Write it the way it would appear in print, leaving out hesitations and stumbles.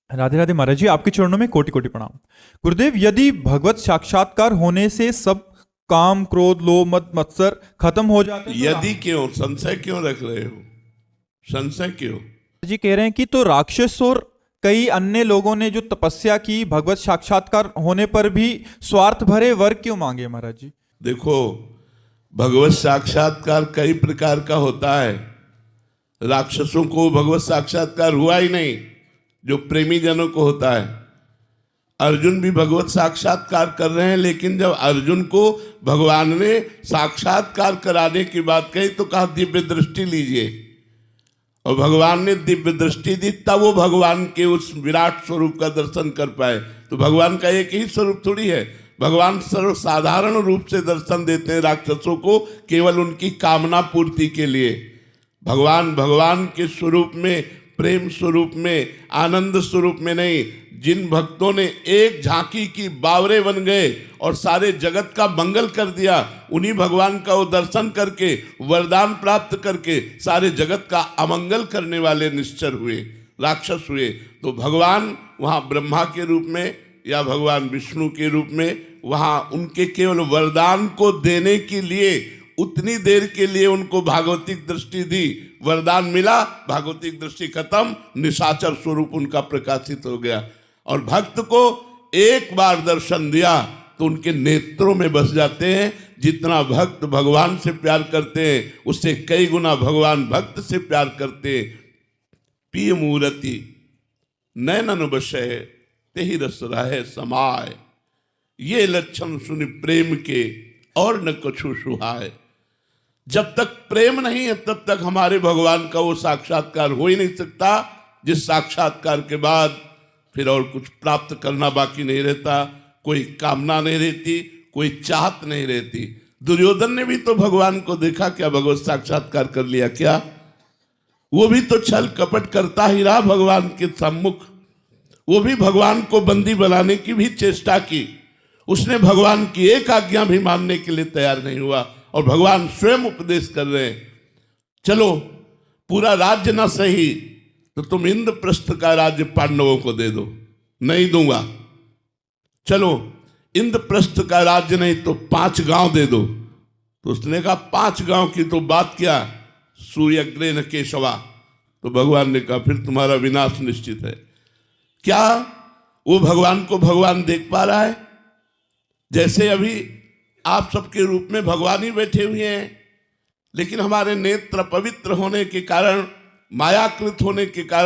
राधे राधे महाराज जी, आपके चरणों में कोटि कोटि प्रणाम। गुरुदेव, यदि भगवत साक्षात्कार होने से सब काम क्रोध लोभ मद मत्सर खत्म हो जाते हैं यदि क्यों संशय क्यों रख रहे हो? संशय क्यों? जी कह रहे हैं कि तो राक्षस और कई अन्य लोगों ने जो तपस्या की भगवत साक्षात्कार होने पर भी स्वार्थ भरे वर क्यों मांगे महाराज जी? देखो, भगवत साक्षात्कार कई प्रकार का होता है। राक्षसों को भगवत साक्षात्कार हुआ ही नहीं जो प्रेमी जनों को होता है। अर्जुन भी भगवत साक्षात्कार कर रहे हैं, लेकिन जब अर्जुन को भगवान ने साक्षात्कार कराने की बात कही तो कहा दिव्य दृष्टि लीजिए, और भगवान ने दिव्य दृष्टि दी, तब वो भगवान के उस विराट स्वरूप का दर्शन कर पाए। तो भगवान का एक ही स्वरूप थोड़ी है। भगवान सर्वसाधारण रूप से दर्शन देते हैं राक्षसों को, केवल उनकी कामना पूर्ति के लिए। भगवान के स्वरूप में, प्रेम स्वरूप में, आनंद स्वरूप में नहीं। जिन भक्तों ने एक झांकी की बावरे बन गए और सारे जगत का मंगल कर दिया, उन्हीं भगवान का वो दर्शन करके वरदान प्राप्त करके सारे जगत का अमंगल करने वाले निश्चर हुए, राक्षस हुए। तो भगवान वहाँ ब्रह्मा के रूप में या भगवान विष्णु के रूप में वहाँ उनके केवल वरदान को देने के लिए उतनी देर के लिए उनको भागवतिक दृष्टि दी, वरदान मिला, भागवतिक दृष्टि खत्म, निशाचर स्वरूप उनका प्रकाशित हो गया। और भक्त को एक बार दर्शन दिया तो उनके नेत्रों में बस जाते हैं। जितना भक्त भगवान से प्यार करते हैं उससे कई गुना भगवान भक्त से प्यार करते हैं। पिय मूर्ति नैनन बसय तेहि रस रहे समाय, ये लक्षण सुनि प्रेम के और न कछु सुहाय। जब तक प्रेम नहीं है तब तक हमारे भगवान का वो साक्षात्कार हो ही नहीं सकता, जिस साक्षात्कार के बाद फिर और कुछ प्राप्त करना बाकी नहीं रहता, कोई कामना नहीं रहती, कोई चाहत नहीं रहती। दुर्योधन ने भी तो भगवान को देखा क्या? भगवत साक्षात्कार कर लिया क्या? वो भी तो छल कपट करता ही रहा भगवान के सम्मुख। वो भी भगवान को बंदी बनाने की भी चेष्टा की। उसने भगवान की एक आज्ञा भी मानने के लिए तैयार नहीं हुआ, और भगवान स्वयं उपदेश कर रहे हैं, चलो पूरा राज्य ना सही तो तुम इंद्रप्रस्थ का राज्य पांडवों को दे दो। नहीं दूंगा। चलो इंद्रप्रस्थ का राज्य नहीं तो 5 गांव दे दो। तो उसने कहा 5 गांव की तो बात क्या, सूर्यग्रे न केशवा। तो भगवान ने कहा फिर तुम्हारा विनाश निश्चित है। क्या वो भगवान को भगवान देख पा रहा है? जैसे अभी आप सबके रूप में भगवान ही बैठे हुए हैं, लेकिन हमारे नेत्र पवित्र होने के कारण, मायाकृत होने के कारण